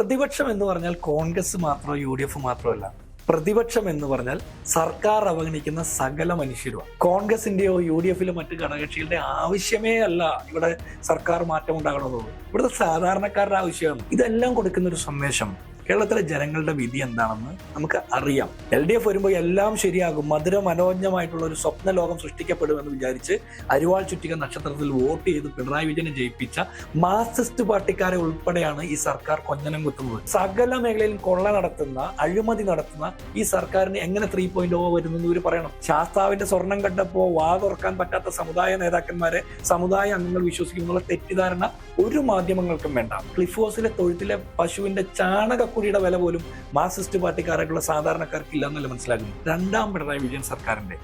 പ്രതിപക്ഷം എന്ന് പറഞ്ഞാൽ കോൺഗ്രസ് മാത്രമോ UDF മാത്രമല്ല. പ്രതിപക്ഷം എന്ന് പറഞ്ഞാൽ സർക്കാർ അവഗണിക്കുന്ന സകല മനുഷ്യരുമാണ്. കോൺഗ്രസിന്റെയോ UDFിലോ മറ്റ് ഘടകകക്ഷികളുടെ ആവശ്യമേ അല്ല ഇവിടെ സർക്കാർ മാറ്റം ഉണ്ടാകണമെന്നുള്ളൂ. ഇവിടുത്തെ സാധാരണക്കാരുടെ ആവശ്യമാണ്. ഇതെല്ലാം കൊടുക്കുന്ന ഒരു സന്ദേശം കേരളത്തിലെ ജനങ്ങളുടെ വിധി എന്താണെന്ന് നമുക്ക് അറിയാം. LDF വരുമ്പോൾ എല്ലാം ശരിയാകും, മധുര മനോജ്ഞമായിട്ടുള്ള ഒരു സ്വപ്ന ലോകം സൃഷ്ടിക്കപ്പെടുമെന്ന് വിചാരിച്ച് അരിവാൾ ചുറ്റിക നക്ഷത്രത്തിൽ വോട്ട് ചെയ്ത് പിണറായി വിജയനെ ജയിപ്പിച്ച മാർക്സിസ്റ്റ് പാർട്ടിക്കാരെ ഉൾപ്പെടെയാണ് ഈ സർക്കാർ കൊഞ്ഞനം കുത്തുന്നത്. സകല മേഖലയിലും കൊള്ള നടത്തുന്ന, അഴിമതി നടത്തുന്ന ഈ സർക്കാരിന് എങ്ങനെ 3.0 വരുന്നു ഇവർ പറയണം. ശാസ്താവിന്റെ സ്വർണം കണ്ടപ്പോൾ വാ തുറക്കാൻ പറ്റാത്ത സമുദായ നേതാക്കന്മാരെ സമുദായ അംഗങ്ങൾ വിശ്വസിക്കുന്നുള്ള തെറ്റിദ്ധാരണ ഒരു മാധ്യമങ്ങൾക്കും വേണ്ട. ക്ലിഫ് ഹൗസിലെ തൊഴുത്തിലെ പശുവിന്റെ ചാണകക്കുടിയുടെ വില പോലും മാർക്സിസ്റ്റ് പാർട്ടിക്കാരായിട്ടുള്ള സാധാരണക്കാർക്ക് ഇല്ലെന്നല്ല മനസ്സിലാക്കുന്നു. രണ്ടാം പിണറായി വിജയൻ സർക്കാരിന്റെ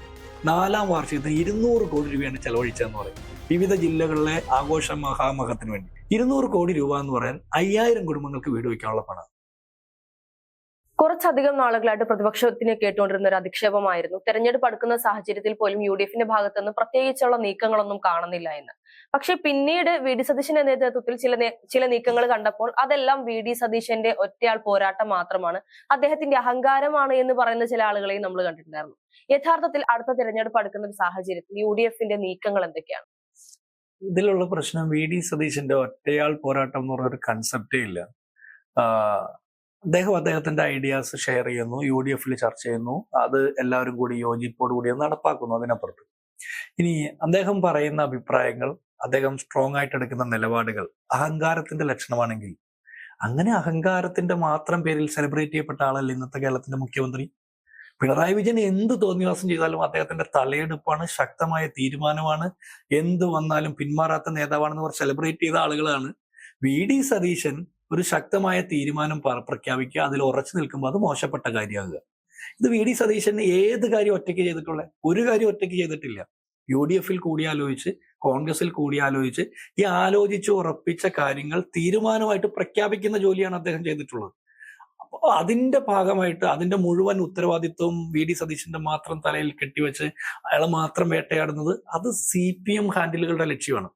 4ാം വാർഷികത്തിന് 200 കോടി രൂപയാണ് ചെലവഴിച്ചതെന്ന് പറയും. വിവിധ ജില്ലകളിലെ ആഘോഷ മഹാമഹത്തിന് വേണ്ടി 200 കോടി രൂപ എന്ന് പറയാൻ 5000 കുടുംബങ്ങൾക്ക് വീട് വയ്ക്കാനുള്ള പണം. കുറച്ചധികം നാളുകളായിട്ട് പ്രതിപക്ഷത്തിനെ കേട്ടുകൊണ്ടിരുന്ന ഒരു അധിക്ഷേപമായിരുന്നു തെരഞ്ഞെടുപ്പ് അടുക്കുന്ന സാഹചര്യത്തിൽ പോലും UDFന്റെ ഭാഗത്തു നിന്ന് പ്രത്യേകിച്ചുള്ള നീക്കങ്ങളൊന്നും കാണുന്നില്ല എന്ന്. പക്ഷെ പിന്നീട് VD സതീശന്റെ നേതൃത്വത്തിൽ ചില നീക്കങ്ങൾ കണ്ടപ്പോൾ അതെല്ലാം VD സതീശന്റെ ഒറ്റയാൾ പോരാട്ടം മാത്രമാണ്, അദ്ദേഹത്തിന്റെ അഹങ്കാരമാണ് എന്ന് പറയുന്ന ചില ആളുകളെയും നമ്മൾ കണ്ടിട്ടുണ്ടായിരുന്നു. യഥാർത്ഥത്തിൽ അടുത്ത തെരഞ്ഞെടുപ്പ് അടുക്കുന്ന ഒരു സാഹചര്യത്തിൽ UDFന്റെ നീക്കങ്ങൾ എന്തൊക്കെയാണ്? ഇതിലുള്ള പ്രശ്നം VD സതീശന്റെ ഒറ്റയാൾ പോരാട്ടം എന്ന് പറഞ്ഞൊരു കൺസെപ്റ്റേ ഇല്ല. അദ്ദേഹത്തിന്റെ ഐഡിയാസ് ഷെയർ ചെയ്യുന്നു, UDFിൽ ചർച്ച ചെയ്യുന്നു, അത് എല്ലാവരും കൂടി യോജിപ്പോടുകൂടി നടപ്പാക്കുന്നു. അതിനപ്പുറത്ത് ഇനി അദ്ദേഹം പറയുന്ന അഭിപ്രായങ്ങൾ, അദ്ദേഹം സ്ട്രോങ് ആയിട്ട് എടുക്കുന്ന നിലപാടുകൾ അഹങ്കാരത്തിന്റെ ലക്ഷണമാണെങ്കിൽ, അങ്ങനെ അഹങ്കാരത്തിന്റെ മാത്രം പേരിൽ സെലിബ്രേറ്റ് ചെയ്യപ്പെട്ട ആളല്ല ഇന്നത്തെ കേരളത്തിന്റെ മുഖ്യമന്ത്രി. പിണറായി വിജയൻ എന്ത് തോന്നിവാസം ചെയ്താലും അദ്ദേഹത്തിന്റെ തലയെടുപ്പാണ്, ശക്തമായ തീരുമാനമാണ്, എന്ത് വന്നാലും പിന്മാറാത്ത നേതാവാണെന്ന് പറഞ്ഞ് സെലിബ്രേറ്റ് ചെയ്ത ആളുകളാണ്. VD സതീശൻ ഒരു ശക്തമായ തീരുമാനം പ്രഖ്യാപിക്കുക, അതിൽ ഉറച്ചു നിൽക്കുമ്പോൾ അത് മോശപ്പെട്ട കാര്യമാകുക. ഇത് VD സതീശൻ ഏത് കാര്യം ഒറ്റയ്ക്ക് ചെയ്തിട്ടുള്ള? ഒരു കാര്യം ഒറ്റയ്ക്ക് ചെയ്തിട്ടില്ല. UDFിൽ കൂടിയാലോചിച്ച്, കോൺഗ്രസിൽ കൂടിയാലോചിച്ച് ഈ ആലോചിച്ച് ഉറപ്പിച്ച കാര്യങ്ങൾ തീരുമാനമായിട്ട് പ്രഖ്യാപിക്കുന്ന ജോലിയാണ് അദ്ദേഹം ചെയ്തിട്ടുള്ളത്. അപ്പോൾ അതിന്റെ ഭാഗമായിട്ട് അതിന്റെ മുഴുവൻ ഉത്തരവാദിത്വവും VD സതീശന്റെ മാത്രം തലയിൽ കെട്ടിവെച്ച് അയാളെ മാത്രം വേട്ടയാടുന്നത് അത് CPM ഹാൻഡിലുകളുടെ ലക്ഷ്യമാണ്.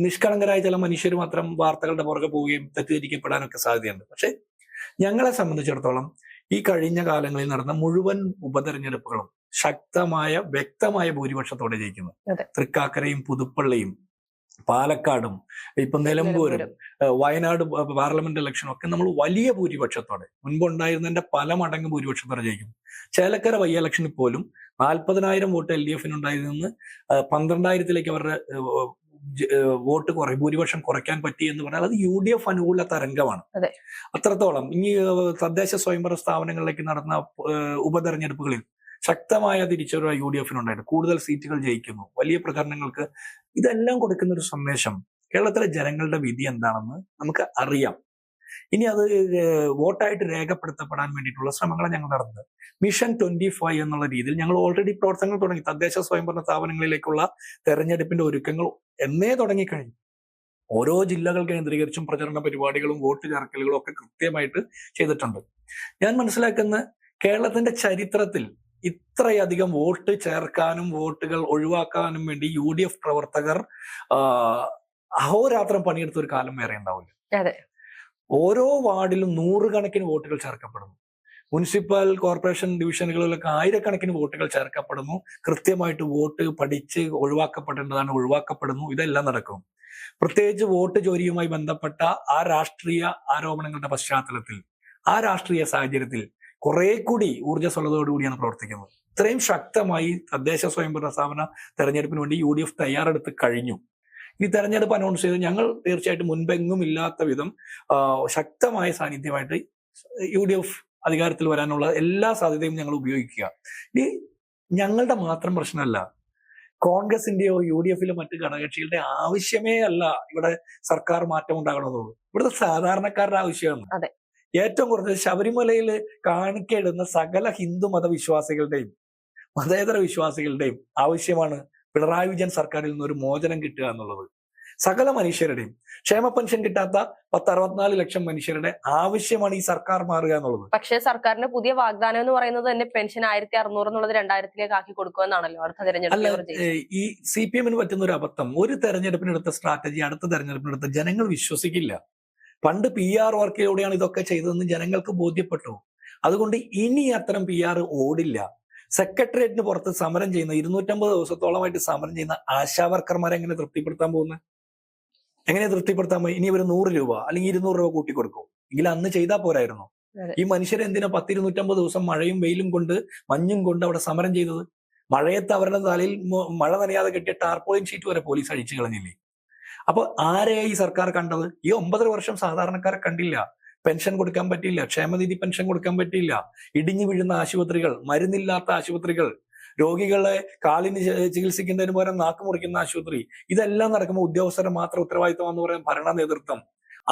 നിഷ്കളങ്കരായ ചില മനുഷ്യർ മാത്രം വാർത്തകളുടെ പുറകെ പോവുകയും തെറ്റിദ്ധരിക്കപ്പെടാനൊക്കെ സാധ്യതയുണ്ട്. പക്ഷെ ഞങ്ങളെ സംബന്ധിച്ചിടത്തോളം ഈ കഴിഞ്ഞ കാലങ്ങളിൽ നടന്ന മുഴുവൻ ഉപതെരഞ്ഞെടുപ്പുകളും ശക്തമായ വ്യക്തമായ ഭൂരിപക്ഷത്തോടെ ജയിക്കുന്നു. തൃക്കാക്കരയും പുതുപ്പള്ളിയും പാലക്കാടും ഇപ്പൊ നിലമ്പൂരും വയനാട് പാർലമെന്റ് ഇലക്ഷനും ഒക്കെ നമ്മൾ വലിയ ഭൂരിപക്ഷത്തോടെ, മുൻപുണ്ടായിരുന്നതിന്റെ പല മടങ്ങ് ഭൂരിപക്ഷത്തോടെ ജയിക്കും. ചേലക്കര വൈ ഇലക്ഷനിൽ പോലും 40,000 വോട്ട് LDFിനുണ്ടായിരുന്നു, 12,000 അവരുടെ വോട്ട് ഭൂരിപക്ഷം കുറയ്ക്കാൻ പറ്റി എന്ന് പറഞ്ഞാൽ അത് UDF അനുകൂല തരംഗമാണ്. അത്രത്തോളം ഇനി തദ്ദേശ സ്വയംഭരണ സ്ഥാപനങ്ങളിലേക്ക് നടന്ന ഉപതെരഞ്ഞെടുപ്പുകളിൽ ശക്തമായ തിരിച്ചറിവ് UDFിനുണ്ടായിരുന്നു. കൂടുതൽ സീറ്റുകൾ ജയിക്കുന്നു, വലിയ പ്രചരണങ്ങൾക്ക്. ഇതെല്ലാം കൊടുക്കുന്ന ഒരു സന്ദേശം കേരളത്തിലെ ജനങ്ങളുടെ വിധി എന്താണെന്ന് നമുക്ക് അറിയാം. ഇനി അത് വോട്ടായിട്ട് രേഖപ്പെടുത്തപ്പെടാൻ വേണ്ടിയിട്ടുള്ള ശ്രമങ്ങളാണ് ഞങ്ങൾ നടന്നത്. മിഷൻ 25 എന്നുള്ള രീതിയിൽ ഞങ്ങൾ ഓൾറെഡി പ്രവർത്തനങ്ങൾ തുടങ്ങി. തദ്ദേശ സ്വയംഭരണ സ്ഥാപനങ്ങളിലേക്കുള്ള തെരഞ്ഞെടുപ്പിന്റെ ഒരുക്കങ്ങൾ എന്നേ തുടങ്ങിക്കഴിഞ്ഞു. ഓരോ ജില്ലകൾ കേന്ദ്രീകരിച്ചും പ്രചരണ പരിപാടികളും വോട്ട് ചേർക്കലുകളും ഒക്കെ കൃത്യമായിട്ട് ചെയ്തിട്ടുണ്ട്. ഞാൻ മനസ്സിലാക്കുന്ന കേരളത്തിന്റെ ചരിത്രത്തിൽ ഇത്രയധികം വോട്ട് ചേർക്കാനും വോട്ടുകൾ ഒഴിവാക്കാനും വേണ്ടി UDF പ്രവർത്തകർ അഹോരാത്രം പണിയെടുത്ത ഒരു കാലം വേറെ ഉണ്ടാവില്ല. ഓരോ വാർഡിലും 100 കണക്കിന് വോട്ടുകൾ ചേർക്കപ്പെടുന്നു. മുനിസിപ്പൽ കോർപ്പറേഷൻ ഡിവിഷനുകളിലൊക്കെ 1000 വോട്ടുകൾ ചേർക്കപ്പെടുന്നു. കൃത്യമായിട്ട് വോട്ട് പഠിച്ച് ഒഴിവാക്കപ്പെടേണ്ടതാണ് ഒഴിവാക്കപ്പെടുന്നു. ഇതെല്ലാം നടക്കും. പ്രത്യേകിച്ച് വോട്ട് ചോരിയുമായി ബന്ധപ്പെട്ട ആ രാഷ്ട്രീയ ആരോപണങ്ങളുടെ പശ്ചാത്തലത്തിൽ, ആ രാഷ്ട്രീയ സാഹചര്യത്തിൽ കുറെ കൂടി ഊർജ്ജസ്വലതയോടുകൂടിയാണ് പ്രവർത്തിക്കുന്നത്. ഇത്രയും ശക്തമായി തദ്ദേശ സ്വയംഭരണ സ്ഥാപന തെരഞ്ഞെടുപ്പിന് വേണ്ടി UDF തയ്യാറെടുത്ത് കഴിഞ്ഞു. ഈ തെരഞ്ഞെടുപ്പ് അനൗൺസ് ചെയ്ത് ഞങ്ങൾ തീർച്ചയായിട്ടും മുൻപെങ്ങും ഇല്ലാത്ത വിധം ശക്തമായ സാന്നിധ്യമായിട്ട് UDF അധികാരത്തിൽ വരാനുള്ള എല്ലാ സാധ്യതയും ഞങ്ങൾ ഉപയോഗിക്കുക. ഈ ഞങ്ങളുടെ മാത്രം പ്രശ്നമല്ല, കോൺഗ്രസിന്റെയോ UDFിലോ മറ്റ് ഘടകകക്ഷികളുടെ ആവശ്യമേ അല്ല ഇവിടെ സർക്കാർ മാറ്റം ഉണ്ടാകണമെന്നുള്ളൂ. ഇവിടുത്തെ സാധാരണക്കാരുടെ ആവശ്യമാണ്. ഏറ്റവും കുറഞ്ഞത് ശബരിമലയിൽ കാണിക്കയിടുന്ന സകല ഹിന്ദു മതവിശ്വാസികളുടെയും മതേതര വിശ്വാസികളുടെയും ആവശ്യമാണ് പിണറായി വിജയൻ സർക്കാരിൽ നിന്ന് ഒരു മോചനം കിട്ടുക എന്നുള്ളത്. സകല മനുഷ്യരുടെയും ക്ഷേമ പെൻഷൻ കിട്ടാത്ത 64 ലക്ഷം മനുഷ്യരുടെ ആവശ്യമാണ് ഈ സർക്കാർ മാറുക എന്നുള്ളത്. പക്ഷേ സർക്കാരിന്റെ പുതിയ വാഗ്ദാനം എന്ന് പറയുന്നത് തന്നെ പെൻഷൻ 1600 എന്നുള്ളത് 2000 ആക്കി കൊടുക്കുക എന്നാണല്ലോ അടുത്ത തെരഞ്ഞെടുപ്പ്. ഈ CPMന് പറ്റുന്ന ഒരു അബദ്ധം, ഒരു തെരഞ്ഞെടുപ്പിനെടുത്ത സ്ട്രാറ്റജി അടുത്ത തെരഞ്ഞെടുപ്പിനെടുത്ത് ജനങ്ങൾ വിശ്വസിക്കില്ല. പണ്ട് PR വർക്കിലൂടെയാണ് ഇതൊക്കെ ചെയ്തതെന്ന് ജനങ്ങൾക്ക് ബോധ്യപ്പെട്ടു. അതുകൊണ്ട് ഇനി അത്തരം PR ഓടില്ല. സെക്രട്ടേറിയറ്റിന് പുറത്ത് സമരം ചെയ്യുന്ന 250 ദിവസത്തോളമായിട്ട് സമരം ചെയ്യുന്ന ആശാവർക്കർമാരെ എങ്ങനെ തൃപ്തിപ്പെടുത്താൻ പോകുന്നത്? എങ്ങനെ തൃപ്തിപ്പെടുത്താൻ പോയി? ഇനി ഇവർ 100 രൂപ അല്ലെങ്കിൽ 200 രൂപ കൂട്ടിക്കൊടുക്കും എങ്കിൽ അന്ന് ചെയ്താൽ പോരായിരുന്നു? ഈ മനുഷ്യരെ എന്തിനാ 10-250 ദിവസം മഴയും വെയിലും കൊണ്ട് മഞ്ഞും കൊണ്ട് അവിടെ സമരം ചെയ്തത്? മഴയത്ത് അവരുടെ തലയിൽ മഴ നനയാതെ കെട്ടിയ ടാർപോളിൻ ഷീറ്റ് വരെ പോലീസ് അഴിച്ചു കളഞ്ഞില്ലേ? അപ്പൊ ആരെയാ ഈ സർക്കാർ കണ്ടത്? ഈ 9.5 വർഷം സാധാരണക്കാരെ കണ്ടില്ല. പെൻഷൻ കൊടുക്കാൻ പറ്റിയില്ല, ക്ഷേമനിധി പെൻഷൻ കൊടുക്കാൻ പറ്റിയില്ല, ഇടിഞ്ഞു വീഴുന്ന ആശുപത്രികൾ, മരുന്നില്ലാത്ത ആശുപത്രികൾ, രോഗികളെ കാലിന് ചികിത്സിക്കുന്നതിന് പകരം നാക്ക് മുറിക്കുന്ന ആശുപത്രി, ഇതെല്ലാം നടക്കുമ്പോൾ ഉദ്യോഗസ്ഥരെ മാത്രം ഉത്തരവാദിത്തം എന്ന് പറയാൻ ഭരണ നേതൃത്വം.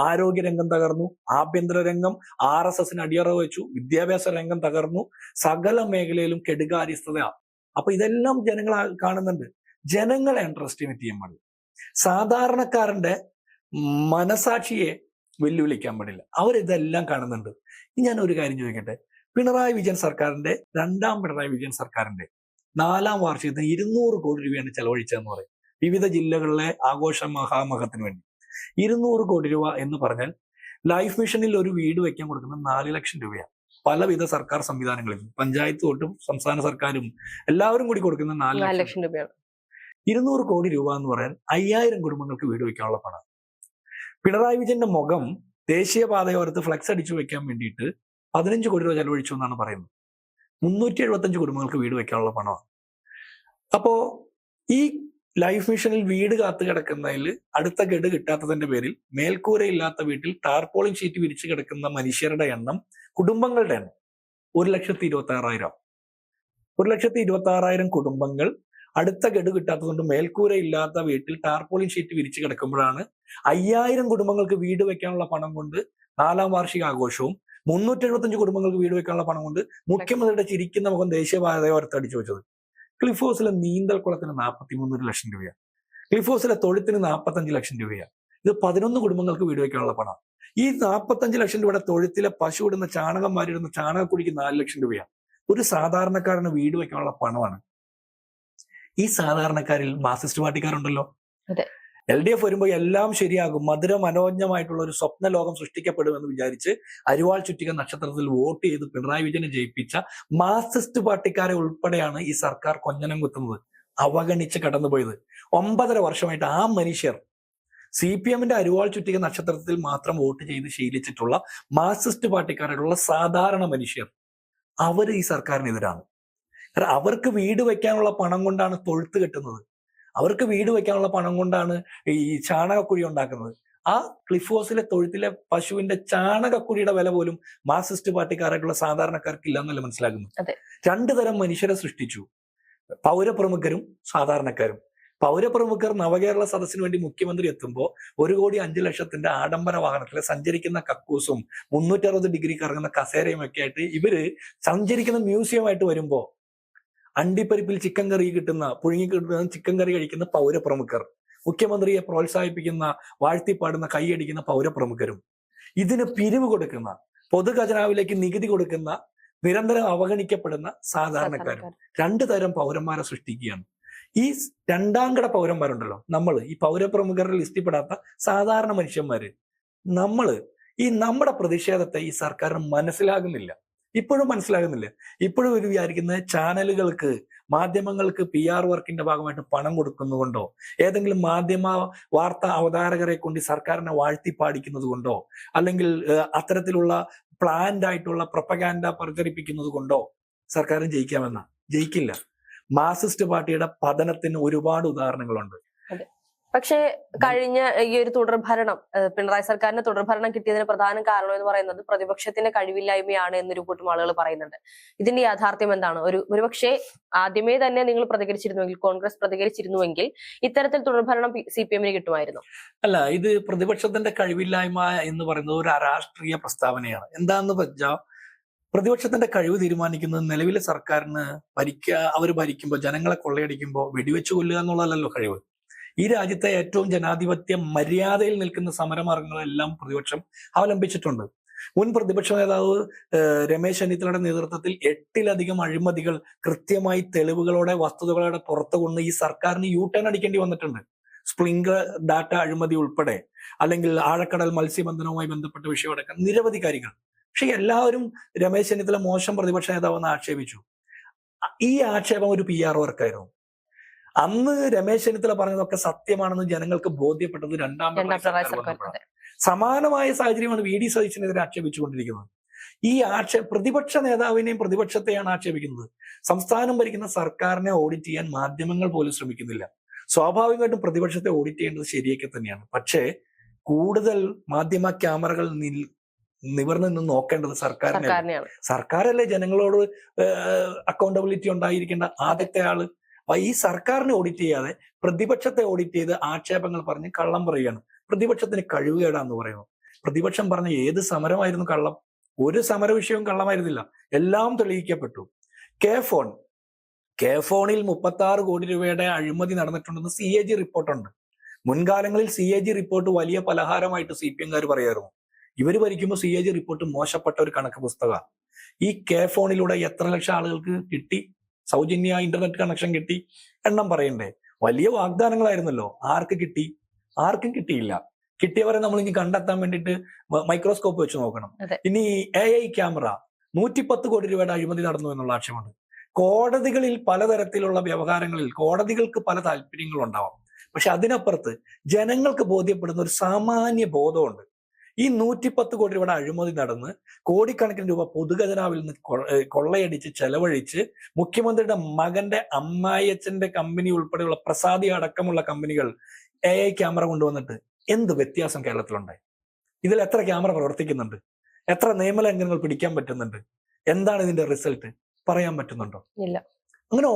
ആരോഗ്യരംഗം തകർന്നു, ആഭ്യന്തര രംഗം RSSന് അടിയറവ് വെച്ചു, വിദ്യാഭ്യാസ രംഗം തകർന്നു, സകല മേഖലയിലും കെടുകാര്യസ്ഥത. അപ്പൊ ഇതെല്ലാം ജനങ്ങൾ കാണുന്നുണ്ട്. ജനങ്ങളെ അണ്ടർ എസ്റ്റിമേറ്റ് ചെയ്യാൻ പാടില്ല. സാധാരണക്കാരന്റെ മനസാക്ഷിയെ വെല്ലുവിളിക്കാൻ പാടില്ല. അവരിതെല്ലാം കാണുന്നുണ്ട്. ഞാൻ ഒരു കാര്യം ചോദിക്കട്ടെ, പിണറായി വിജയൻ സർക്കാരിന്റെ, രണ്ടാം പിണറായി വിജയൻ സർക്കാരിന്റെ 4ാം വാർഷികത്തിന് 200 കോടി രൂപയാണ് ചെലവഴിച്ചതെന്ന് പറയും. വിവിധ ജില്ലകളിലെ ആഘോഷ മഹാമഹത്തിന് വേണ്ടി 200 കോടി രൂപ എന്ന് പറഞ്ഞാൽ ലൈഫ് മിഷനിൽ ഒരു വീട് വെക്കാൻ കൊടുക്കുന്നത് 4 ലക്ഷം രൂപയാണ്. പലവിധ സർക്കാർ സംവിധാനങ്ങളിലും പഞ്ചായത്ത് തൊട്ടും സംസ്ഥാന സർക്കാരും എല്ലാവരും കൂടി കൊടുക്കുന്ന 4 ലക്ഷം രൂപയാണ്. 200 കോടി രൂപ എന്ന് പറയാൻ 5000 കുടുംബങ്ങൾക്ക് വീട് വെക്കാനുള്ള പണം. പിണറായി വിജയന്റെ മുഖം ദേശീയപാതയോരത്ത് ഫ്ലെക്സ് അടിച്ചു വെക്കാൻ വേണ്ടിയിട്ട് 15 കോടി രൂപ ചെലവഴിച്ചു എന്നാണ് പറയുന്നത്. 375 കുടുംബങ്ങൾക്ക് വീട് വെക്കാനുള്ള പണമാണ്. അപ്പോ ഈ ലൈഫ് മിഷനിൽ വീട് കാത്തു കിടക്കുന്നതിൽ അടുത്ത ഗഡു കിട്ടാത്തതിന്റെ പേരിൽ മേൽക്കൂരയില്ലാത്ത വീട്ടിൽ ടാർപോളിൻ ഷീറ്റ് വിരിച്ചു കിടക്കുന്ന മനുഷ്യരുടെ എണ്ണം, കുടുംബങ്ങളുടെ എണ്ണം 1,26,000. 1,26,000 കുടുംബങ്ങൾ അടുത്ത ഗഡു കിട്ടാത്തതുകൊണ്ട് മേൽക്കൂരയില്ലാത്ത വീട്ടിൽ ടാർപോളിൻ ഷീറ്റ് വിരിച്ചു കിടക്കുമ്പോഴാണ് 5000 കുടുംബങ്ങൾക്ക് വീട് വെക്കാനുള്ള പണം കൊണ്ട് 4ാം വാർഷിക ആഘോഷവും 375 കുടുംബങ്ങൾക്ക് വീട് വെക്കാനുള്ള പണം കൊണ്ട് മുഖ്യമന്ത്രിയുടെ ചിരിക്കുന്ന മുഖം ദേശീയപാതയോരത്ത് അടിച്ചു വെച്ചത്. ക്ലിഫ് ഹൗസിലെ നീന്തൽക്കുളത്തിന് 43 ലക്ഷം രൂപയാണ്. ക്ലിഫ് ഹൗസിലെ തൊഴുത്തിന് 45 ലക്ഷം രൂപയാണ്. ഇത് 11 കുടുംബങ്ങൾക്ക് വീട് വെക്കാനുള്ള പണം. ഈ 45 ലക്ഷം രൂപയുടെ തൊഴുത്തിലെ പശു ഇടുന്ന ചാണകം വാരിടുന്ന ചാണകക്കുടിക്ക് 4 ലക്ഷം രൂപയാണ്. ഒരു സാധാരണക്കാരന് വീട് വെക്കാനുള്ള പണമാണ്. ഈ സാധാരണക്കാരിൽ മാർക്സിസ്റ്റ് പാർട്ടിക്കാരുണ്ടല്ലോ. LDF വരുമ്പോൾ എല്ലാം ശരിയാകും, മധുര മനോജ്ഞമായിട്ടുള്ള ഒരു സ്വപ്ന ലോകം സൃഷ്ടിക്കപ്പെടുമെന്ന് വിചാരിച്ച് അരിവാൾ ചുറ്റിക നക്ഷത്രത്തിൽ വോട്ട് ചെയ്ത് പിണറായി വിജയനെ ജയിപ്പിച്ച മാർക്സിസ്റ്റ് പാർട്ടിക്കാരെ ഉൾപ്പെടെയാണ് ഈ സർക്കാർ കൊഞ്ഞനം കുത്തുന്നത്, അവഗണിച്ച് കടന്നുപോയത്. 9.5 വർഷമായിട്ട് ആ മനുഷ്യർ CPMന്റെ അരിവാൾ ചുറ്റിക നക്ഷത്രത്തിൽ മാത്രം വോട്ട് ചെയ്ത് ശീലിച്ചിട്ടുള്ള മാർക്സിസ്റ്റ് പാർട്ടിക്കാരായിട്ടുള്ള സാധാരണ മനുഷ്യർ, അവർ ഈ സർക്കാരിനെതിരാണ്. കാരണം അവർക്ക് വീട് വെക്കാനുള്ള പണം കൊണ്ടാണ് തൊഴുത്ത് കെട്ടുന്നത്, അവർക്ക് വീട് വെക്കാനുള്ള പണം കൊണ്ടാണ് ഈ ചാണകക്കുഴി ഉണ്ടാക്കുന്നത്. ആ ക്ലിഫ് ഹൗസിലെ തൊഴുത്തിലെ പശുവിന്റെ ചാണകക്കുഴിയുടെ വില പോലും മാർക്സിസ്റ്റ് പാർട്ടിക്കാരായിട്ടുള്ള സാധാരണക്കാർക്ക് ഇല്ല എന്നല്ല മനസ്സിലാക്കുന്നത്. 2 തരം മനുഷ്യരെ സൃഷ്ടിച്ചു, പൗരപ്രമുഖരും സാധാരണക്കാരും. പൗരപ്രമുഖർ നവകേരള സദസ്സിന് വേണ്ടി മുഖ്യമന്ത്രി എത്തുമ്പോൾ 1,05,00,000 ആഡംബര വാഹനത്തിൽ സഞ്ചരിക്കുന്ന കക്കൂസും 360 ഡിഗ്രി കറങ്ങുന്ന കസേരയും ഒക്കെ ആയിട്ട് ഇവര് സഞ്ചരിക്കുന്ന മ്യൂസിയമായിട്ട് വരുമ്പോ അണ്ടിപ്പരിപ്പിൽ ചിക്കൻ കറി കിട്ടുന്ന, പുഴുങ്ങി കിട്ടുന്ന ചിക്കൻ കറി കഴിക്കുന്ന പൗരപ്രമുഖർ, മുഖ്യമന്ത്രിയെ പ്രോത്സാഹിപ്പിക്കുന്ന, വാഴ്ത്തിപ്പാടുന്ന, കൈയടിക്കുന്ന പൗരപ്രമുഖരും, ഇതിന് പിരിവ് കൊടുക്കുന്ന, പൊതുഖജനാവിലേക്ക് നികുതി കൊടുക്കുന്ന, നിരന്തരം അവഗണിക്കപ്പെടുന്ന സാധാരണക്കാരും. 2 തരം പൗരന്മാരെ സൃഷ്ടിക്കുകയാണ്. ഈ 2ാം കിട പൗരന്മാരുണ്ടല്ലോ, നമ്മൾ ഈ പൗരപ്രമുഖരുടെ ലിസ്റ്റിൽപ്പെടാത്ത സാധാരണ മനുഷ്യന്മാര്, നമ്മുടെ പ്രതിഷേധത്തെ ഈ സർക്കാരിന് മനസ്സിലാകുന്നില്ല. ഇപ്പോഴും മനസ്സിലാകുന്നില്ല. ഇപ്പോഴും ഒരു വിചാരിക്കുന്നത് ചാനലുകൾക്ക്, മാധ്യമങ്ങൾക്ക് PR വർക്കിന്റെ ഭാഗമായിട്ട് പണം കൊടുക്കുന്നതുകൊണ്ടോ, ഏതെങ്കിലും മാധ്യമ വാർത്താ അവതാരകരെ കൊണ്ട് സർക്കാരിനെ വാഴ്ത്തിപ്പാടിക്കുന്നത് കൊണ്ടോ, അല്ലെങ്കിൽ അത്തരത്തിലുള്ള പ്ലാൻഡ് ആയിട്ടുള്ള പ്രൊപ്പഗാൻഡ പ്രചരിപ്പിക്കുന്നത് കൊണ്ടോ സർക്കാരും ജയിക്കാമെന്ന. ജയിക്കില്ല. മാർക്സിസ്റ്റ് പാർട്ടിയുടെ പതനത്തിന് ഒരുപാട് ഉദാഹരണങ്ങളുണ്ട്. പക്ഷേ കഴിഞ്ഞ ഈ ഒരു തുടർഭരണം, പിണറായി സർക്കാരിന്റെ തുടർഭരണം കിട്ടിയതിന് പ്രധാന കാരണം എന്ന് പറയുന്നത് പ്രതിപക്ഷത്തിന്റെ കഴിവില്ലായ്മയാണ് എന്നൊരു കൂട്ടം ആളുകൾ പറയുന്നുണ്ട്. ഇതിന്റെ യാഥാർത്ഥ്യം എന്താണ്? ഒരുപക്ഷെ ആദ്യമേ തന്നെ നിങ്ങൾ പ്രതികരിച്ചിരുന്നുവെങ്കിൽ, കോൺഗ്രസ് പ്രതികരിച്ചിരുന്നുവെങ്കിൽ ഇത്തരത്തിൽ തുടർഭരണം CPMന് കിട്ടുമായിരുന്നു. അല്ല, ഇത് പ്രതിപക്ഷത്തിന്റെ കഴിവില്ലായ്മ എന്ന് പറയുന്നത് ഒരു അരാഷ്ട്രീയ പ്രസ്താവനയാണ്. എന്താന്ന് വെച്ചാൽ, പ്രതിപക്ഷത്തിന്റെ കഴിവ് തീരുമാനിക്കുന്നത് നിലവിലെ സർക്കാരിന് അവർ ഭരിക്കുമ്പോൾ, ജനങ്ങളെ കൊള്ളയടിക്കുമ്പോൾ വെടിവെച്ച് കൊല്ലുക എന്നുള്ളതല്ലോ കഴിവ്. ഈ രാജ്യത്തെ ഏറ്റവും ജനാധിപത്യ മര്യാദയിൽ നിൽക്കുന്ന സമരമാർഗങ്ങളെല്ലാം പ്രതിപക്ഷം അവലംബിച്ചിട്ടുണ്ട്. മുൻ പ്രതിപക്ഷ നേതാവ് രമേശ് ചെന്നിത്തലയുടെ നേതൃത്വത്തിൽ 8ലധികം അഴിമതികൾ കൃത്യമായി തെളിവുകളോടെ, വസ്തുതകളോടെ പുറത്തു കൊണ്ട് ഈ സർക്കാരിന് U-turn അടിക്കേണ്ടി വന്നിട്ടുണ്ട്. സ്പ്രിംഗ്ലർ ഡാറ്റ അഴിമതി ഉൾപ്പെടെ, അല്ലെങ്കിൽ ആഴക്കടൽ മത്സ്യബന്ധനവുമായി ബന്ധപ്പെട്ട വിഷയമടക്കം നിരവധി കാര്യങ്ങൾ. പക്ഷെ എല്ലാവരും രമേശ് ചെന്നിത്തല മോശം പ്രതിപക്ഷ നേതാവെന്ന് ആക്ഷേപിച്ചു. ഈ ആക്ഷേപം ഒരു PR വർക്കായിരുന്നു. അന്ന് രമേശ് ചെന്നിത്തല പറഞ്ഞതൊക്കെ സത്യമാണെന്ന് ജനങ്ങൾക്ക് ബോധ്യപ്പെട്ടത് രണ്ടാം പിണറായി സർക്കാർ വന്നപ്പോഴാണ്. സമാനമായ സാഹചര്യമാണ് VD സതീശനെതിരെ ആക്ഷേപിച്ചുകൊണ്ടിരിക്കുന്നത്. ഈ പ്രതിപക്ഷ നേതാവിനെയും പ്രതിപക്ഷത്തെയാണ് ആക്ഷേപിക്കുന്നത്. സംസ്ഥാനം ഭരിക്കുന്ന സർക്കാരിനെ ഓഡിറ്റ് ചെയ്യാൻ മാധ്യമങ്ങൾ പോലും ശ്രമിക്കുന്നില്ല. സ്വാഭാവികമായിട്ടും പ്രതിപക്ഷത്തെ ഓഡിറ്റ് ചെയ്യേണ്ടത് ശരിയൊക്കെ തന്നെയാണ്. പക്ഷേ കൂടുതൽ മാധ്യമ ക്യാമറകൾ നിവർന്നു നിന്ന് നോക്കേണ്ടത് സർക്കാരിനെയാണ്. സർക്കാരല്ലേ ജനങ്ങളോട് അക്കൗണ്ടബിലിറ്റി ഉണ്ടായിരിക്കേണ്ട ആദ്യത്തെ ആള്. അപ്പൊ ഈ സർക്കാരിനെ ഓഡിറ്റ് ചെയ്യാതെ പ്രതിപക്ഷത്തെ ഓഡിറ്റ് ചെയ്ത് ആക്ഷേപങ്ങൾ പറഞ്ഞ് കള്ളം പറയുകയാണ്. പ്രതിപക്ഷത്തിന് കഴിവുകേടാന്ന് പറയുന്നു. പ്രതിപക്ഷം പറഞ്ഞ ഏത് സമരമായിരുന്നു കള്ളം? ഒരു സമര വിഷയവും കള്ളമായിരുന്നില്ല. എല്ലാം തെളിയിക്കപ്പെട്ടു. കെ ഫോണിൽ 36 കോടി രൂപയുടെ അഴിമതി നടന്നിട്ടുണ്ടെന്ന് CAG റിപ്പോർട്ടുണ്ട്. മുൻകാലങ്ങളിൽ CAG റിപ്പോർട്ട് വലിയ പലഹാരമായിട്ട് CPM-കാർ പറയായിരുന്നു. ഇവർ ഭരിക്കുമ്പോൾ CAG റിപ്പോർട്ട് മോശപ്പെട്ട ഒരു കണക്ക് പുസ്തകമാണ്. ഈ കെ ഫോണിലൂടെ എത്ര ലക്ഷം ആളുകൾക്ക് കിട്ടി? സൗജന്യ ഇന്റർനെറ്റ് കണക്ഷൻ കിട്ടി? എണ്ണം പറയണ്ടേ? വലിയ വാഗ്ദാനങ്ങളായിരുന്നല്ലോ. ആർക്ക് കിട്ടി? ആർക്കും കിട്ടിയില്ല. കിട്ടിയവരെ നമ്മൾ ഇനി കണ്ടെത്താൻ വേണ്ടിയിട്ട് മൈക്രോസ്കോപ്പ് വെച്ച് നോക്കണം. ഇനി AI ക്യാമറ 110 കോടി രൂപയുടെ അഴിമതി നടന്നു എന്നുള്ള ആക്ഷേപമുണ്ട്. കോടതികളിൽ പലതരത്തിലുള്ള വ്യവഹാരങ്ങളിൽ കോടതികൾക്ക് പല താല്പര്യങ്ങളും ഉണ്ടാവാം. പക്ഷെ അതിനപ്പുറത്ത് ജനങ്ങൾക്ക് ബോധ്യപ്പെടുന്ന ഒരു സാമാന്യ ബോധമുണ്ട്. ഈ 110 കോടി രൂപയുടെ അഴിമതി നടന്ന് കോടിക്കണക്കിന് രൂപ പൊതുഖജനാവിൽ നിന്ന് കൊള്ളയടിച്ച് ചെലവഴിച്ച് മുഖ്യമന്ത്രിയുടെ മകന്റെ അമ്മായിയച്ഛന്റെ കമ്പനി ഉൾപ്പെടെയുള്ള പ്രസാദി അടക്കമുള്ള കമ്പനികൾ AI ക്യാമറ കൊണ്ടുവന്നിട്ട് എന്ത് വ്യത്യാസം കേരളത്തിലുണ്ടായി? ഇതിൽ എത്ര ക്യാമറ പ്രവർത്തിക്കുന്നുണ്ട്? എത്ര നിയമലംഘനങ്ങൾ പിടിക്കാൻ പറ്റുന്നുണ്ട്? എന്താണ് ഇതിന്റെ റിസൾട്ട്? പറയാൻ പറ്റുന്നുണ്ടോ? ഇല്ല. അങ്ങനെ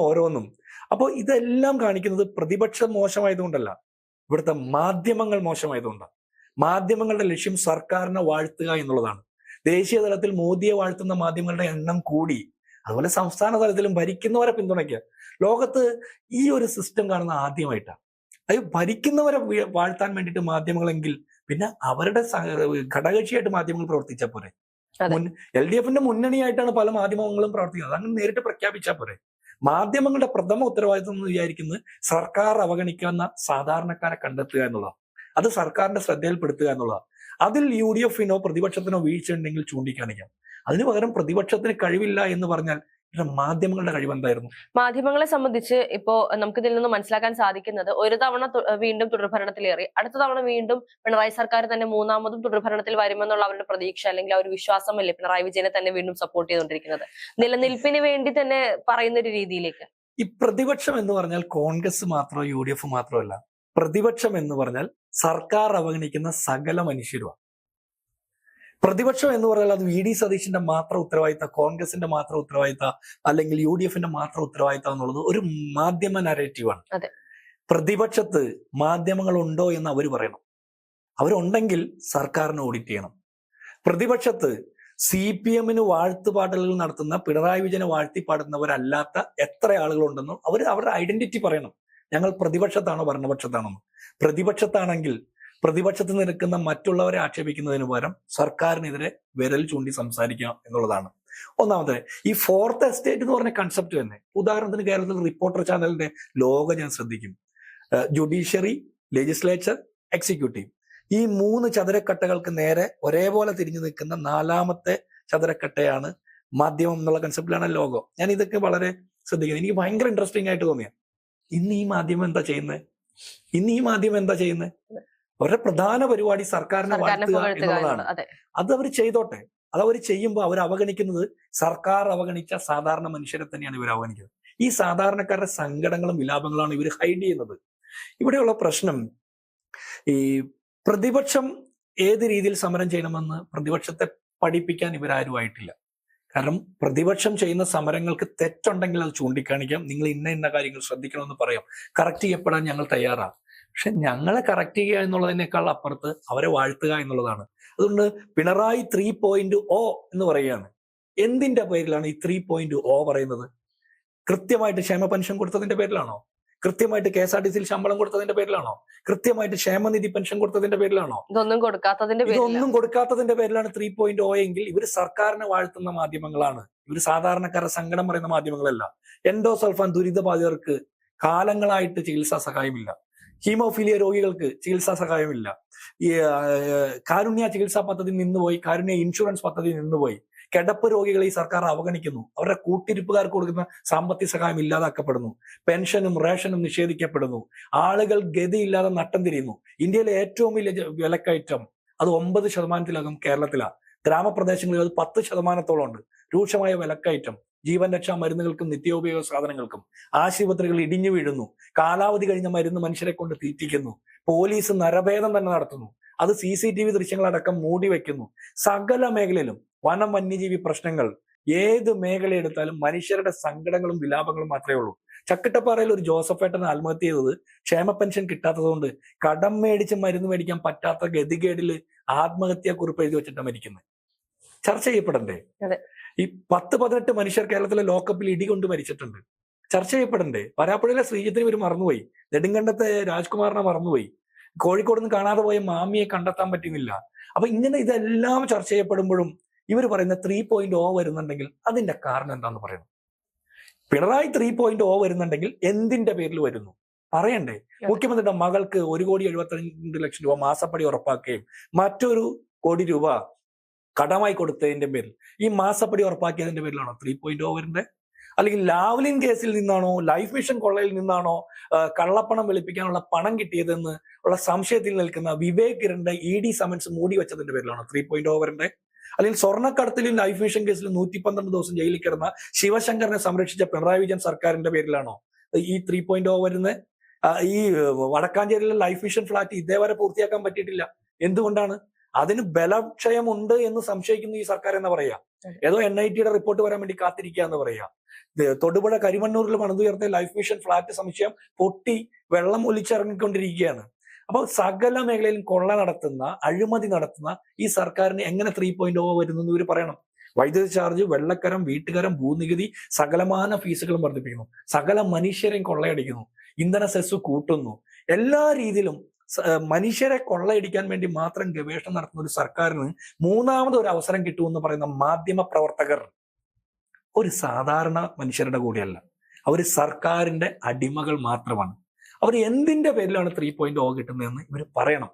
ഓരോന്നും. അപ്പോൾ ഇതെല്ലാം കാണിക്കുന്നത് പ്രതിപക്ഷം മോശമായതുകൊണ്ടല്ല, ഇവിടുത്തെ മാധ്യമങ്ങൾ മോശമായതുകൊണ്ടാണ്. മാധ്യമങ്ങളുടെ ലക്ഷ്യം സർക്കാരിനെ വാഴ്ത്തുക എന്നുള്ളതാണ്. ദേശീയ തലത്തിൽ മോദിയെ വാഴ്ത്തുന്ന മാധ്യമങ്ങളുടെ എണ്ണം കൂടി. അതുപോലെ സംസ്ഥാന തലത്തിലും ഭരിക്കുന്നവരെ പിന്തുണയ്ക്കുക. ലോകത്ത് ഈ ഒരു സിസ്റ്റം കാണുന്ന ആദ്യമായിട്ടാണ്. അത് ഭരിക്കുന്നവരെ വാഴ്ത്താൻ വേണ്ടിയിട്ട് മാധ്യമങ്ങളെങ്കിൽ പിന്നെ അവരുടെ ഘടകകക്ഷിയായിട്ട് മാധ്യമങ്ങൾ പ്രവർത്തിച്ചാൽ പോരെ. LDF-ന്റെ മുന്നണിയായിട്ടാണ് പല മാധ്യമങ്ങളും പ്രവർത്തിക്കുന്നത്. അങ്ങനെ നേരിട്ട് പ്രഖ്യാപിച്ചാൽ പോരെ. മാധ്യമങ്ങളുടെ പ്രഥമ ഉത്തരവാദിത്വം എന്ന് വിചാരിക്കുന്നത് സർക്കാർ അവഗണിക്കുന്ന സാധാരണക്കാരെ കണ്ടെത്തുക എന്നുള്ളതാണ്. അത് സർക്കാരിന്റെ ശ്രദ്ധയിൽപ്പെടുത്തുക എന്നുള്ളതാണ്. അതിൽ UDF-നോ പ്രതിപക്ഷത്തിനോ വീഴ്ച ഉണ്ടെങ്കിൽ ചൂണ്ടിക്കാണിക്കാം. അതിനു പകരം പ്രതിപക്ഷത്തിന് കഴിവില്ല എന്ന് പറഞ്ഞാൽ മാധ്യമങ്ങളുടെ കഴിവ് എന്തായിരുന്നു? മാധ്യമങ്ങളെ സംബന്ധിച്ച് ഇപ്പോ നമുക്ക് ഇതിൽ നിന്ന് മനസ്സിലാക്കാൻ സാധിക്കുന്നത്, ഒരു തവണ വീണ്ടും തുടർഭരണത്തിലേറി, അടുത്ത തവണ വീണ്ടും പിണറായി സർക്കാർ തന്നെ മൂന്നാമതും തുടർഭരണത്തിൽ വരുമെന്നുള്ള അവരുടെ പ്രതീക്ഷ അല്ലെങ്കിൽ ആ ഒരു വിശ്വാസമല്ലേ പിണറായി വിജയനെ തന്നെ വീണ്ടും സപ്പോർട്ട് ചെയ്തുകൊണ്ടിരിക്കുന്നത്, നിലനിൽപ്പിന് വേണ്ടി തന്നെ പറയുന്ന ഒരു രീതിയിലേക്ക്. ഈ പ്രതിപക്ഷം എന്ന് പറഞ്ഞാൽ കോൺഗ്രസ് മാത്രമോ UDF മാത്രമല്ല. പ്രതിപക്ഷം എന്ന് പറഞ്ഞാൽ സർക്കാർ അവഗണിക്കുന്ന സകല മനുഷ്യരുമാണ്. പ്രതിപക്ഷം എന്ന് പറഞ്ഞാൽ അത് VD സതീശന്റെ മാത്രം ഉത്തരവാദിത്തം, കോൺഗ്രസിന്റെ മാത്രം ഉത്തരവാദിത്തം, അല്ലെങ്കിൽ UDF-ന്റെ മാത്രം ഉത്തരവാദിത്തം എന്നുള്ളത് ഒരു മാധ്യമ നരേറ്റീവാണ്. പ്രതിപക്ഷത്ത് മാധ്യമങ്ങൾ ഉണ്ടോ എന്ന് അവർ പറയണം. അവരുണ്ടെങ്കിൽ സർക്കാരിനെ ഓഡിറ്റ് ചെയ്യണം. പ്രതിപക്ഷത്ത് CPM-ന് വാഴ്ത്തുപാടലുകൾ നടത്തുന്ന, പിണറായി വിജയനെ വാഴ്ത്തിപ്പാടുന്നവരല്ലാത്ത എത്ര ആളുകളുണ്ടെന്നോ അവരുടെ ഐഡന്റിറ്റി പറയണം. ഞങ്ങൾ പ്രതിപക്ഷത്താണോ ഭരണപക്ഷത്താണോ? പ്രതിപക്ഷത്താണെങ്കിൽ പ്രതിപക്ഷത്ത് നിൽക്കുന്ന മറ്റുള്ളവരെ ആക്ഷേപിക്കുന്നതിന് പകരം സർക്കാരിനെതിരെ വിരൽ ചൂണ്ടി സംസാരിക്കുക എന്നുള്ളതാണ്. ഒന്നാമത്തെ ഈ ഫോർത്ത് എസ്റ്റേറ്റ് എന്ന് പറഞ്ഞ കൺസെപ്റ്റ് തന്നെ. ഉദാഹരണത്തിന് കേരളത്തിൽ റിപ്പോർട്ടർ ചാനലിന്റെ ലോഗോ ഞാൻ ശ്രദ്ധിക്കും. ജുഡീഷ്യറി, ലെജിസ്ലേച്ചർ, എക്സിക്യൂട്ടീവ്, ഈ 3 ചതുരക്കട്ടകൾക്ക് നേരെ ഒരേപോലെ തിരിഞ്ഞു നിൽക്കുന്ന 4ാമത്തെ ചതുരക്കട്ടയാണ് മാധ്യമം എന്നുള്ള കൺസെപ്റ്റിലാണ് ലോഗോ. ഞാൻ ഇതൊക്കെ വളരെ ശ്രദ്ധിക്കുന്നത്. എനിക്ക് ഭയങ്കര ഇൻട്രസ്റ്റിംഗ് ആയിട്ട് തോന്നിയ ഇന്ന് ഈ മാധ്യമം എന്താ ചെയ്യുന്നത്? അവരുടെ പ്രധാന പരിപാടി സർക്കാരിനെ വാഴ്ത്തുക എന്നുള്ളതാണ്. അത് അവർ ചെയ്തോട്ടെ. അതവർ ചെയ്യുമ്പോൾ അവർ അവഗണിക്കുന്നത് സർക്കാർ അവഗണിച്ച സാധാരണ മനുഷ്യരെ തന്നെയാണ് ഇവർ അവഗണിക്കുന്നത്. ഈ സാധാരണക്കാരുടെ സങ്കടങ്ങളും വിലാപങ്ങളാണ് ഇവർ ഹൈഡ് ചെയ്യുന്നത്. ഇവിടെയുള്ള പ്രശ്നം, ഈ പ്രതിപക്ഷം ഏത് രീതിയിൽ സമരം ചെയ്യണമെന്ന് പ്രതിപക്ഷത്തെ പഠിപ്പിക്കാൻ ഇവരാരുമായിട്ടില്ല. കാരണം പ്രതിപക്ഷം ചെയ്യുന്ന സമരങ്ങൾക്ക് തെറ്റുണ്ടെങ്കിൽ അത് ചൂണ്ടിക്കാണിക്കാം. നിങ്ങൾ ഇന്ന കാര്യങ്ങൾ ശ്രദ്ധിക്കണമെന്ന് പറയാം. കറക്റ്റ് ചെയ്യപ്പെടാൻ ഞങ്ങൾ തയ്യാറാണ്. പക്ഷെ ഞങ്ങളെ കറക്റ്റ് ചെയ്യുക എന്നുള്ളതിനേക്കാൾ അപ്പുറത്ത് അവരെ വാഴ്ത്തുക എന്നുള്ളതാണ്. അതുകൊണ്ട് പിണറായി 3.0 എന്ന് പറയുകയാണ്. എന്തിന്റെ പേരിലാണ് ഈ 3.0 പറയുന്നത്? കൃത്യമായിട്ട് ക്ഷേമ പെൻഷൻ കൊടുത്തതിന്റെ പേരിലാണോ? കൃത്യമായിട്ട് KSRTC ശമ്പളം കൊടുത്തതിന്റെ പേരിലാണോ? കൃത്യമായിട്ട് ക്ഷേമനിധി പെൻഷൻ കൊടുത്തതിന്റെ പേരിലാണോ? ഇതൊന്നും കൊടുക്കാത്തതിന്റെ പേരിലാണ് 3.0 എങ്കിൽ ഇവർ സർക്കാരിനെ വാഴ്ത്തുന്ന മാധ്യമങ്ങളാണ്. ഇവർ സാധാരണക്കാരുടെ സങ്കടം പറയുന്ന മാധ്യമങ്ങളല്ല. എൻഡോസൾഫാൻ ദുരിതബാധിതർക്ക് കാലങ്ങളായിട്ട് ചികിത്സാ സഹായമില്ല. ഹീമോഫീലിയ രോഗികൾക്ക് ചികിത്സാ സഹായമില്ല. ഈ കാരുണ്യ ചികിത്സാ പദ്ധതി നിന്നുപോയി, കാരുണ്യ ഇൻഷുറൻസ് പദ്ധതി നിന്നുപോയി. കിടപ്പ് രോഗികളെ ഈ സർക്കാർ അവഗണിക്കുന്നു. അവരുടെ കൂട്ടിരിപ്പുകാർക്ക് കൊടുക്കുന്ന സാമ്പത്തിക സഹായം ഇല്ലാതാക്കപ്പെടുന്നു. പെൻഷനും റേഷനും നിഷേധിക്കപ്പെടുന്നു. ആളുകൾ ഗതിയില്ലാതെ നട്ടം തിരിയുന്നു. ഇന്ത്യയിലെ ഏറ്റവും വലിയ വിലക്കയറ്റം അത് 9% കേരളത്തിലാണ്. ഗ്രാമപ്രദേശങ്ങളിൽ അത് 10% ഉണ്ട്. രൂക്ഷമായ വിലക്കയറ്റം, ജീവൻ രക്ഷാ മരുന്നുകൾക്കും നിത്യോപയോഗ സാധനങ്ങൾക്കും. ആശുപത്രികൾ ഇടിഞ്ഞു വീഴുന്നു. കാലാവധി കഴിഞ്ഞ മരുന്ന് മനുഷ്യരെ കൊണ്ട് തീറ്റിക്കുന്നു. പോലീസ് നരഭേദം തന്നെ നടത്തുന്നു. അത് CCTV ദൃശ്യങ്ങളടക്കം മൂടി വെക്കുന്നു. സകല മേഖലയിലും വനം വന്യജീവി പ്രശ്നങ്ങൾ, ഏത് മേഖല എടുത്താലും മനുഷ്യരുടെ സങ്കടങ്ങളും വിലാപങ്ങളും മാത്രമേ ഉള്ളൂ. ചക്കിട്ടപ്പാറയിൽ ഒരു ജോസഫേട്ടൻ ആത്മഹത്യ ചെയ്തത് ക്ഷേമ പെൻഷൻ കിട്ടാത്തതുകൊണ്ട് കടം മേടിച്ച് മരുന്ന് മേടിക്കാൻ പറ്റാത്ത ഗതികേടില് ആത്മഹത്യാക്കുറിപ്പ് എഴുതി വെച്ചിട്ടാണ് മരിക്കുന്നത്. ചർച്ച ചെയ്യപ്പെടണ്ടേ? ഈ 10-18 മനുഷ്യർ കേരളത്തിലെ ലോക്കപ്പിൽ ഇടികൊണ്ട് മരിച്ചിട്ടുണ്ട്. ചർച്ച ചെയ്യപ്പെടണ്ടേ? വരാപ്പുഴയിലെ ശ്രീജിത്തിനെ ഇവർ മറന്നുപോയി. നെടുങ്കണ്ടത്തെ രാജ്കുമാറിനെ മറന്നുപോയി. കോഴിക്കോട് നിന്ന് കാണാതെ പോയ മാമിയെ കണ്ടെത്താൻ പറ്റുന്നില്ല. അപ്പൊ ഇങ്ങനെ ഇതെല്ലാം ചർച്ച ചെയ്യപ്പെടുമ്പോഴും ഇവർ പറയുന്ന 3.0 വരുന്നുണ്ടെങ്കിൽ അതിന്റെ കാരണം എന്താന്ന് പറയണം. പിണറായി 3.0 വരുന്നുണ്ടെങ്കിൽ എന്തിന്റെ പേരിൽ വരുന്നു പറയണ്ടേ? മുഖ്യമന്ത്രിയുടെ മകൾക്ക് 1,72,00,000 രൂപ മാസപ്പടി ഉറപ്പാക്കുകയും മറ്റൊരു 1 കോടി രൂപ കടമായി കൊടുത്തതിന്റെ പേരിൽ ഈ മാസപ്പടി ഉറപ്പാക്കിയതിന്റെ പേരിലാണോ 3.0 വരുന്നത്? അല്ലെങ്കിൽ ലാവ്ലിൻ കേസിൽ നിന്നാണോ, ലൈഫ് മിഷൻ കൊള്ളയിൽ നിന്നാണോ കള്ളപ്പണം വെളുപ്പിക്കാനുള്ള പണം കിട്ടിയതെന്ന് ഉള്ള സംശയത്തിൽ നിൽക്കുന്ന വിവേക് കിരണിന്റെ ED സമൻസ് മൂടി വെച്ചതിന്റെ പേരിലാണോ 3.0 വരണ്ടേ? അല്ലെങ്കിൽ സ്വർണ്ണക്കടത്തിലും ലൈഫ് മിഷൻ കേസിലും 112 ദിവസം ജയിലിൽ കിടന്ന ശിവശങ്കറിനെ സംരക്ഷിച്ച പിണറായി വിജയൻ സർക്കാരിന്റെ പേരിലാണോ ഈ 3.0 വരുന്നത്? ഈ വടക്കാഞ്ചേരിയിലെ ലൈഫ് മിഷൻ ഫ്ലാറ്റ് ഇതേവരെ പൂർത്തിയാക്കാൻ പറ്റിയിട്ടില്ല. എന്തുകൊണ്ടാണ്? അതിന് ബലക്ഷയമുണ്ട് എന്ന് സംശയിക്കുന്നു ഈ സർക്കാർ എന്ന് പറയാ. ഏതോ NITയുടെ റിപ്പോർട്ട് വരാൻ വേണ്ടി കാത്തിരിക്കുക എന്ന് പറയാ. തൊടുപുഴ കരിമണ്ണൂരിൽ പണിതുയർത്തിയ ലൈഫ് മിഷൻ ഫ്ലാറ്റ് സമുച്ചയം പൊട്ടി വെള്ളം ഒലിച്ചിറങ്ങിക്കൊണ്ടിരിക്കുകയാണ്. അപ്പോൾ സകല മേഖലയിലും കൊള്ള നടത്തുന്ന, അഴിമതി നടത്തുന്ന ഈ സർക്കാരിന് എങ്ങനെ 3.0 വരുന്നു എന്ന് ഇവർ പറയണം. വൈദ്യുതി ചാർജ്, വെള്ളക്കരം, വീട്ടുകരം, ഭൂനികുതി, സകലമാന ഫീസുകളും വർദ്ധിപ്പിക്കുന്നു. സകല മനുഷ്യരെയും കൊള്ളയടിക്കുന്നു. ഇന്ധന സെസ് കൂട്ടുന്നു. എല്ലാ രീതിയിലും മനുഷ്യരെ കൊള്ളയടിക്കാൻ വേണ്ടി മാത്രം ഗവേഷണം നടത്തുന്ന ഒരു സർക്കാരിന് മൂന്നാമത് ഒരു അവസരം കിട്ടുമെന്ന് പറയുന്ന മാധ്യമ പ്രവർത്തകർ ഒരു സാധാരണ മനുഷ്യരുടെ കൂടെയല്ല. അവർ സർക്കാരിന്റെ അടിമകൾ മാത്രമാണ്. അവർ എന്തിന്റെ പേരിലാണ് 3.0 കിട്ടുന്നതെന്ന് ഇവർ പറയണം.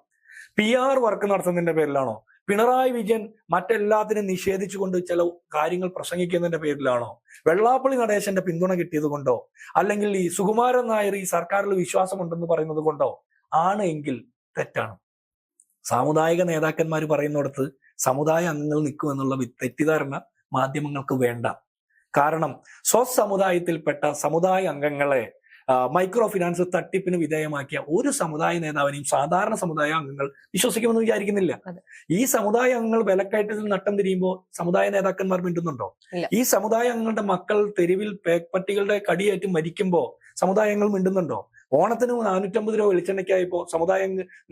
PR വർക്ക് നടത്തുന്നതിന്റെ പേരിലാണോ? പിണറായി വിജയൻ മറ്റെല്ലാത്തിനും നിഷേധിച്ചുകൊണ്ട് ചില കാര്യങ്ങൾ പ്രസംഗിക്കുന്നതിന്റെ പേരിലാണോ? വെള്ളാപ്പള്ളി നടേശന്റെ പിന്തുണ കിട്ടിയത് കൊണ്ടോ? അല്ലെങ്കിൽ ഈ സുകുമാരൻ നായർ ഈ സർക്കാരിൽ വിശ്വാസമുണ്ടെന്ന് പറയുന്നത് കൊണ്ടോ ആണ് എങ്കിൽ തെറ്റാണ്. സാമുദായിക നേതാക്കന്മാർ പറയുന്നിടത്ത് സമുദായ അംഗങ്ങൾ നിൽക്കുമെന്നുള്ള തെറ്റിദ്ധാരണ മാധ്യമങ്ങൾക്ക് വേണ്ട. കാരണം സ്വസമുദായത്തിൽപ്പെട്ട സമുദായ അംഗങ്ങളെ മൈക്രോ ഫിനാൻസ് തട്ടിപ്പിന് വിധേയമാക്കിയ ഒരു സമുദായ നേതാവിനെയും സാധാരണ സമുദായ അംഗങ്ങൾ വിശ്വസിക്കുമെന്ന് വിചാരിക്കുന്നില്ല. ഈ സമുദായ അംഗങ്ങൾ വിലക്കയറ്റത്തിൽ നട്ടം തിരിയുമ്പോൾ സമുദായ നേതാക്കന്മാർ മിണ്ടുന്നുണ്ടോ? ഈ സമുദായ അംഗങ്ങളുടെ മക്കൾ തെരുവിൽ പേപ്പട്ടികളുടെ കടിയേറ്റ് മരിക്കുമ്പോൾ സമുദായങ്ങൾ മിണ്ടുന്നുണ്ടോ? ഓണത്തിന് 450 രൂപ വെളിച്ചെണ്ണയ്ക്കായപ്പോ സമുദായ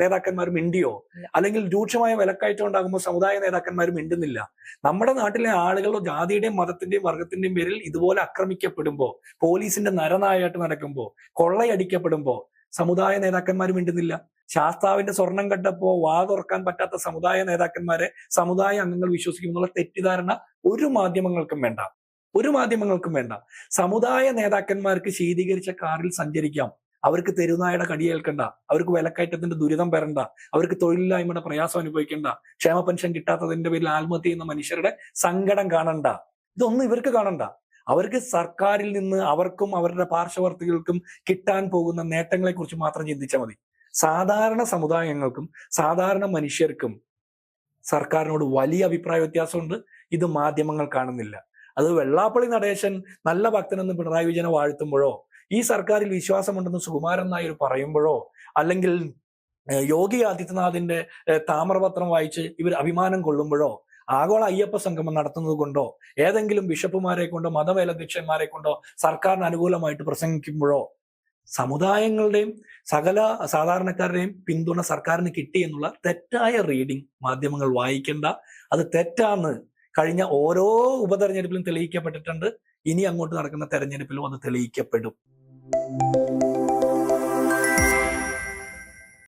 നേതാക്കന്മാർ മിണ്ടിയോ? അല്ലെങ്കിൽ രൂക്ഷമായ വിലക്കയറ്റം ഉണ്ടാകുമ്പോൾ സമുദായ നേതാക്കന്മാർ മിണ്ടുന്നില്ല. നമ്മുടെ നാട്ടിലെ ആളുകൾ ജാതിയുടെയും മതത്തിന്റെയും വർഗത്തിന്റെയും പേരിൽ ഇതുപോലെ ആക്രമിക്കപ്പെടുമ്പോ, പോലീസിന്റെ നരനായായിട്ട് നടക്കുമ്പോ, കൊള്ളയടിക്കപ്പെടുമ്പോ സമുദായ നേതാക്കന്മാർ മിണ്ടുന്നില്ല. ശാസ്താവിന്റെ സ്വർണം കണ്ടപ്പോ വാ തുറക്കാൻ പറ്റാത്ത സമുദായ നേതാക്കന്മാരെ സമുദായ അംഗങ്ങൾ വിശ്വസിക്കുമെന്നുള്ള തെറ്റിദ്ധാരണ ഒരു മാധ്യമങ്ങൾക്കും വേണ്ട. സമുദായ നേതാക്കന്മാർക്ക് ശീതീകരിച്ച കാറിൽ സഞ്ചരിക്കാം. അവർക്ക് തെരുനായുടെ കടിയേൽക്കണ്ട, അവർക്ക് വിലക്കയറ്റത്തിന്റെ ദുരിതം വരണ്ട, അവർക്ക് തൊഴിലില്ലായ്മയുടെ പ്രയാസം അനുഭവിക്കണ്ട, ക്ഷേമ പെൻഷൻ കിട്ടാത്തതിന്റെ പേരിൽ ആത്മഹത്യ ചെയ്യുന്ന മനുഷ്യരുടെ സങ്കടം കാണണ്ട. ഇതൊന്നും ഇവർക്ക് കാണണ്ട. അവർക്ക് സർക്കാരിൽ നിന്ന് അവർക്കും അവരുടെ പാർശ്വവർത്തികൾക്കും കിട്ടാൻ പോകുന്ന നേട്ടങ്ങളെ കുറിച്ച് മാത്രം ചിന്തിച്ചാൽ മതി. സാധാരണ സമുദായങ്ങൾക്കും സാധാരണ മനുഷ്യർക്കും സർക്കാരിനോട് വലിയ അഭിപ്രായ വ്യത്യാസമുണ്ട്. ഇത് മാധ്യമങ്ങൾ കാണുന്നില്ല. അത് വെള്ളാപ്പള്ളി നടേശൻ നല്ല ഭക്തനെന്ന് പിണറായി വിജയനെ വാഴ്ത്തുമ്പോഴോ, ഈ സർക്കാരിൽ വിശ്വാസമുണ്ടെന്ന് സുകുമാരൻ നായർ പറയുമ്പോഴോ, അല്ലെങ്കിൽ യോഗി ആദിത്യനാഥിന്റെ താമ്രപത്രം വായിച്ച് ഇവർ അഭിമാനം കൊള്ളുമ്പോഴോ, ആഗോള അയ്യപ്പ സംഗമം നടത്തുന്നത് കൊണ്ടോ, ഏതെങ്കിലും ബിഷപ്പുമാരെ കൊണ്ടോ മതമേലധ്യക്ഷന്മാരെ കൊണ്ടോ സർക്കാരിന് അനുകൂലമായിട്ട് പ്രസംഗിക്കുമ്പോഴോ സമുദായങ്ങളുടെയും സകല സാധാരണക്കാരുടെയും പിന്തുണ സർക്കാരിന് കിട്ടി എന്നുള്ള തെറ്റായ റീഡിംഗ് മാധ്യമങ്ങൾ വായിക്കേണ്ട. അത് തെറ്റാന്ന് കഴിഞ്ഞ ഓരോ ഉപതെരഞ്ഞെടുപ്പിലും തെളിയിക്കപ്പെട്ടിട്ടുണ്ട്. ഇനി അങ്ങോട്ട് നടക്കുന്ന തെരഞ്ഞെടുപ്പിലും അത് തെളിയിക്കപ്പെടും.